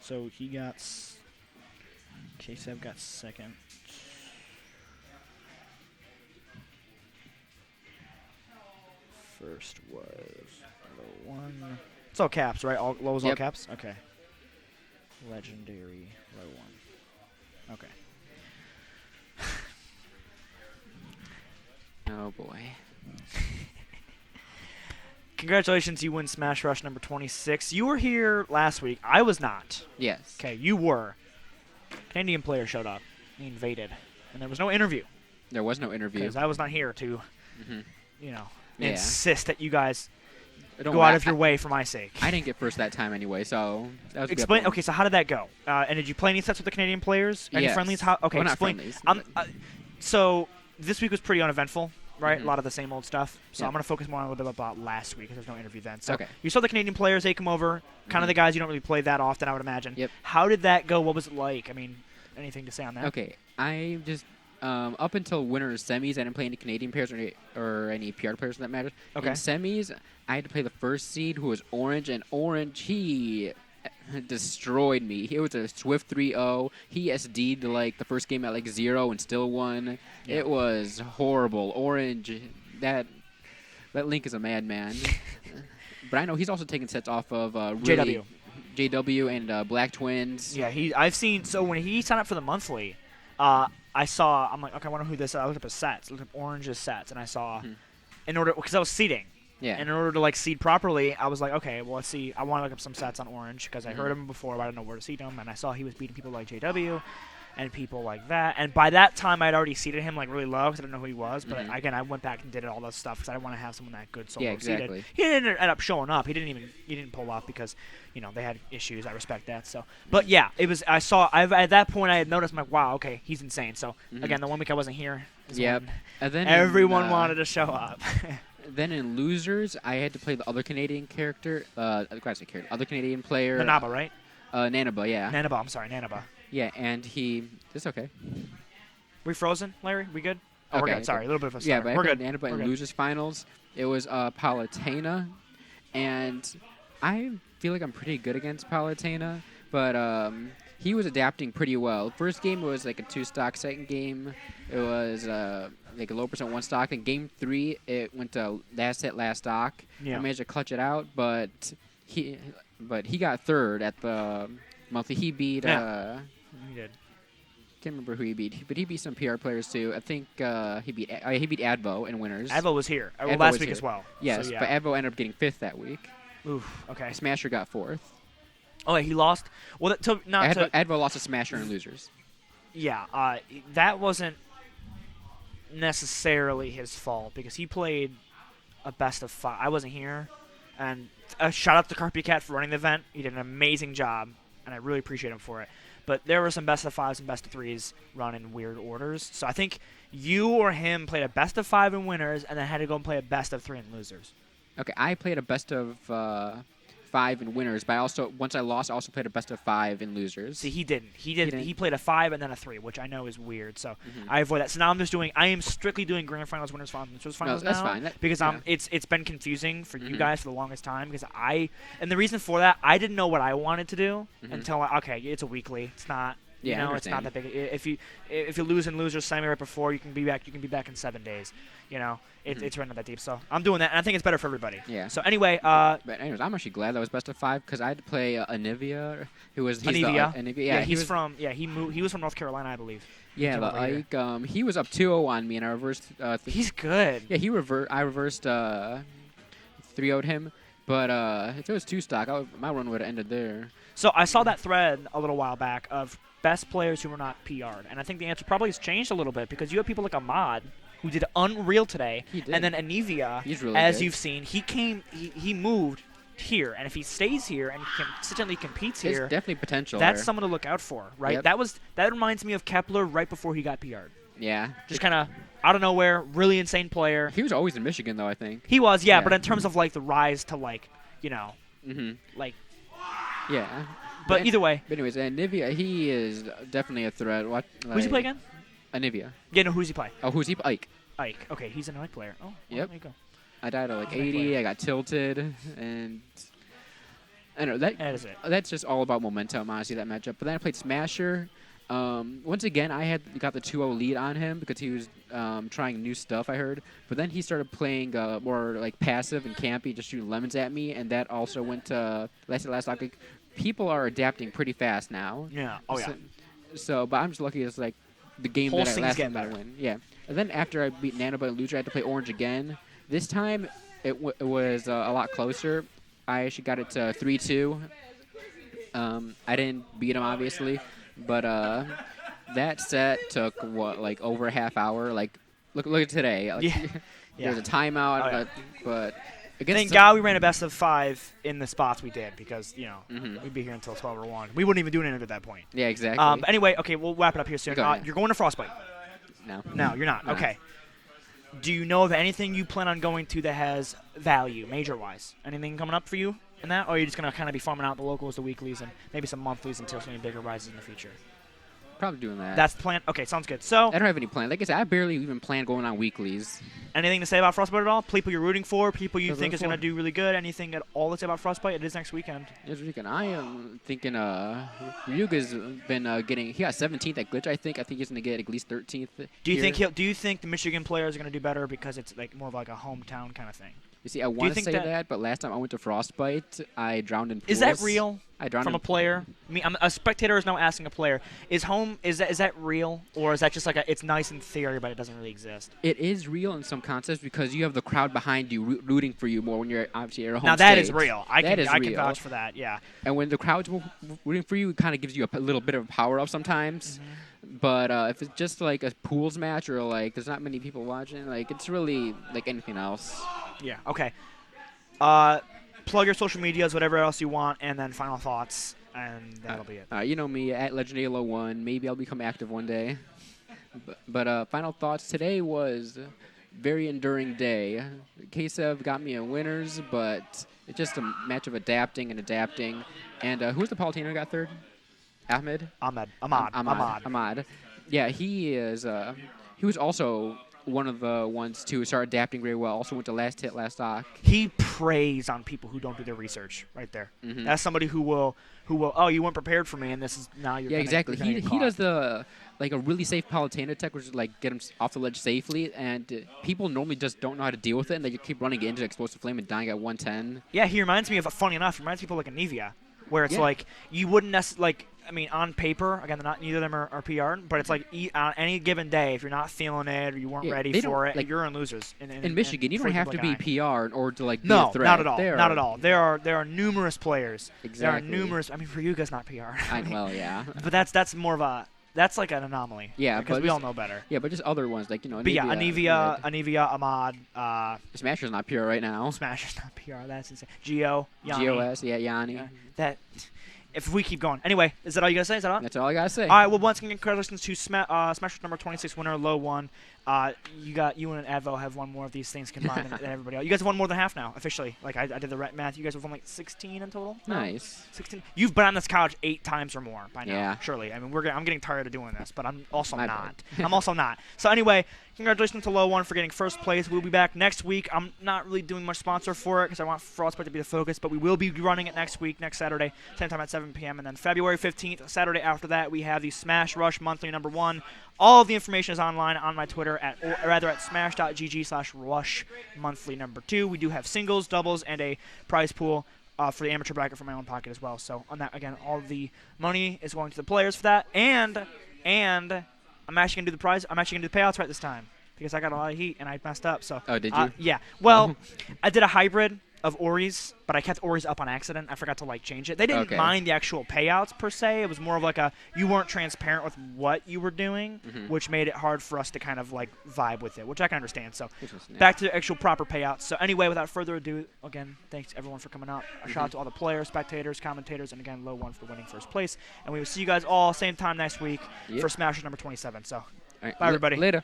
So he got. K7 got second. First was low 1. It's all caps, right? All lows, all Yep. caps. Okay. Legendary low 1. Okay. Oh boy. Congratulations, you win Smash Rush number 26. You were here last week. I was not. Yes. Okay, you were. Canadian player showed up. He invaded. And there was no interview. There was no interview. Because I was not here to, Mhm. Yeah. insist that you guys Don't go worry, out of your way for my sake. I didn't get first that time anyway, so that was Explain. Okay, so how did that go? And did you play any sets with the Canadian players? Any Yes. friendlies? How? Okay, Well, not explain. friendlies, So this week was pretty uneventful, right? Mhm. A lot of the same old stuff. So Yeah. I'm going to focus more on a little bit about last week because there's no interview then. So Okay. you saw the Canadian players. They come over. Kind of Mhm. the guys you don't really play that often, I would imagine. Yep. How did that go? What was it like? I mean, anything to say on that? Okay, I just up until winners semis, I didn't play any Canadian players or any PR players for that matter. Okay. In semis, I had to play the first seed, who was Orange, and Orange he destroyed me. It was a swift 3-0. He SD'd like the first game at like 0 and still won. Yeah. It was horrible. Orange, that Link is a madman. But I know he's also taking sets off of really JW and Black Twins. Yeah, I've seen. So when he signed up for the monthly, I saw. I'm like, okay, I wonder who this is. I looked up his sets. I looked up Orange's sets, and I saw, in order because I was seeding. Yeah. And in order to like seed properly, I was like, okay, well let's see. I want to look up some sets on Orange because I heard him before, but I didn't know where to seed him. And I saw he was beating people like JW, and people like that. And by that time, I'd already seeded him like really low because I didn't know who he was. But again, I went back and did all that stuff because I didn't want to have someone that good solo Yeah, exactly. seeded. He didn't end up showing up. He didn't pull up because they had issues. I respect that. So, but yeah, it was. I saw. At that point, I had noticed. I'm like, wow, okay, he's insane. So again, the 1 week I wasn't here. Yep. And then Everyone wanted to show up. Then in losers, I had to play the other Canadian character. Other Canadian player. Nanaba, right? Nanaba, yeah. Nanaba, I'm sorry, Nanaba. Yeah, and it's okay. We frozen, Larry? We good? Oh, we're Okay, good. Sorry, a little bit of a Yeah, start. but We're I good. played Nanaba We're in good. losers finals. It was Palutena, and I feel like I'm pretty good against Palutena, but he was adapting pretty well. First game was like a 2-stock. Second game, it was like a low percent 1 stock. In game 3, it went to last hit, last stock. Yeah. I managed to clutch it out, but he got third at the monthly. He beat He did. can't remember who he beat, but he beat some PR players too. I think he beat Advo in winners. Advo was here. Advo Last was week here. as well. Yes, So, yeah. but Advo ended up getting 5th that week. Oof, okay. Smasher got 4th. Oh, wait, he lost? Well, Advo lost to Smasher in losers. Yeah, that wasn't necessarily his fault because he played a best of 5. I wasn't here, and shout out to Carpy Cat for running the event. He did an amazing job, and I really appreciate him for it. But there were some best of 5s and best of 3s run in weird orders. So I think you or him played a best of 5 in winners, and then had to go and play a best of 3 in losers. Okay, I played a best of 5 in winners, but once I lost, I also played a best of 5 in losers. See, he didn't. didn't? He played a 5 and then a 3, which I know is weird. So I avoid that. So now I am strictly doing grand finals, winners finals, losers finals that's now. fine. Because it's been confusing for you guys for the longest time. Because and the reason for that, I didn't know what I wanted to do until it's a weekly. It's not. Yeah, I it's not that understand. big. If you lose in losers semi right before, you can be back. You can be back in 7 days. It's really not that deep. So I'm doing that, and I think it's better for everybody. Yeah. So anyway, But anyways, I'm actually glad that was best of 5 because I had to play Anivia, who was Anivia. Anivia. Yeah, he was he was from North Carolina, I believe. Yeah, came the over here. Ike. He was up 2-0 on me, and I reversed. He's good. Yeah, I reversed 3-0'd him, but if it was 2-stock, my run would have ended there. So I saw that thread a little while back of best players who were not PR'd, and I think the answer probably has changed a little bit because you have people like Ahmad who did unreal today, He did. and then Anivia, He's really as good. you've seen, he moved here, and if he stays here and consistently competes There's here, definitely potential that's there. someone to look out for, right? Yep. That reminds me of Kepler right before he got PR'd. Yeah. Just kind of out of nowhere, really insane player. He was always in Michigan, though, I think. He was, yeah, Yeah. but in terms of like the rise to Mm-hmm. like. Yeah. But either way, But anyways, Anivia, he is definitely a threat. who's he play again? Anivia. Yeah, no, who's he play? Oh, who's he? Ike. Ike. Okay, he's an Ike player. Oh, well, Yep. there you go. I died at like Ike 80. player. I got tilted, and I know That is it. that's just all about momentum, honestly, that matchup. But then I played Smasher. Once again, I got the 2-0 lead on him because he was trying new stuff, I heard. But then he started playing more like passive and campy, just shooting lemons at me, and that also went to last topic. People are adapting pretty fast now. Yeah. Oh, yeah. So, but I'm just lucky it's like the game Whole that I thing's last getting time I better. win. Yeah. And then after I beat Nanobot and Luigi, I had to play Orange again. This time, it was a lot closer. I actually got it to 3-2. I didn't beat him, obviously. But that set took, like over a half hour? Like, look at today. Like, Yeah. There's a timeout, Oh, yeah. but against Thank God we ran a best of 5 in the spots we did because, Mhm. we'd be here until 12 or 1. We wouldn't even do an interview at that point. Yeah, exactly. But anyway, okay, we'll wrap it up here soon. Go ahead. You're going to Frostbite. No. No, you're not. No. Okay. Do you know of anything you plan on going to that has value, major-wise? Anything coming up for you in that? Or are you just going to kind of be farming out the locals, the weeklies, and maybe some monthlies until something bigger rises in the future? Probably doing that. That's the plan? Okay, sounds good. So, I don't have any plan. Like I said, I barely even plan going on weeklies. anything to say about Frostbite at all? People you're rooting for? People you Rooting think is going to for? do really good? Anything at all to say about Frostbite? It is next weekend. This weekend, I am thinking Ryuga's been getting. He got 17th at Glitch. I think he's gonna get at least 13th. Do you here. think the Michigan players are going to do better because it's like more of like a hometown kind of thing? You see, I want to think say that- that, but last time I went to Frostbite, I drowned in pools. Is that real? I drowned From in a player? I mean, a spectator is now asking a player, is that real? Or is that just like it's nice in theory, but it doesn't really exist? It is real in some concepts because you have the crowd behind you rooting for you more when you're obviously at your home Now that is state. real. I That is can real. vouch for that. Yeah. And when the crowd's rooting for you, it kind of gives you a little bit of power up sometimes. Mm-hmm. But if it's just like a pools match or like there's not many people watching, like it's really like anything else. Yeah. Okay. Plug your social medias, whatever else you want, and then final thoughts, and that'll be it. You know me at LegendAlo1. Maybe I'll become active one day. But final thoughts. Today was a very enduring day. K7 got me a winners, but it's just a match of adapting. And who's the Palatino who got third? Ahmed? Ahmad. Yeah, he is. He was also one of the ones to start adapting very well. Also went to last hit, last stock. He preys on people who don't do their research. Right there. Mhm. That's somebody who will. Oh, you weren't prepared for me, and this is now you're. Yeah, gonna, exactly. You're gonna He get caught. does the like a really safe Palutena tech, which is like get him off the ledge safely, and people normally just don't know how to deal with it, and they keep running into explosive flame and dying at 110. Yeah, he reminds me of. Funny enough, he reminds people like a Nevia, where it's Yeah. like you wouldn't necessarily like. I mean, on paper, again, neither of them are PR, but it's like on any given day, if you're not feeling it or you weren't Yeah, ready they don't- for it, like, you're in losers. In Michigan, you don't have to be PR in order to like be No, a threat. not at all. There Not are- at all. There are numerous players. Exactly. There are numerous. I mean, for you guys, not PR. Well, yeah. But that's more of a. That's like an anomaly. Yeah, because but we all just- know better. Yeah, but just other ones like But yeah, Anivia, Ahmad, Smasher's not PR right now. Smasher's not PR. That's insane. Geo, Yanni. GOS, yeah, Yanni. Yeah, that. If we keep going. Anyway, is that all you guys say? Is that all? That's all I gotta say. All right. Well, once again, congratulations to Smasher's number 26 winner, Low One. You and Advo have one more of these things combined than everybody else. You guys have won more than half now, officially. Like I did the math. You guys have won like 16 in total. No? Nice. 16. You've been on this couch 8 times or more by now. Yeah. Surely. I mean, I'm getting tired of doing this, but I'm also My not. bad. I'm also not. So anyway, congratulations to Low One for getting first place. We'll be back next week. I'm not really doing much sponsor for it because I want Frostbite to be the focus, but we will be running it next week, next Saturday, same time at 7 p.m. And then February 15th, Saturday after that, we have the Smash Rush Monthly number 1. All of the information is online on my Twitter at smash.gg/rush monthly number 2. We do have singles, doubles, and a prize pool for the amateur bracket from my own pocket as well. So on that, again, all the money is going to the players for that. And I'm actually gonna do the prize. I'm actually gonna do the payouts right this time because I got a lot of heat and I messed up. So. Oh, did you? Yeah. Well, I did a hybrid of Ori's, but I kept Ori's up on accident. I forgot to change it. They didn't Okay. mind the actual payouts per se. It was more of like you weren't transparent with what you were doing, which made it hard for us to kind of vibe with it, which I can understand. So back to the actual proper payouts. So anyway, without further ado, again, thanks everyone for coming out. A shout out to all the players, spectators, commentators, and again, Low One for winning first place. And we will see you guys all same time next week Yep. for Smashers number 27. So All right, bye, everybody. Later.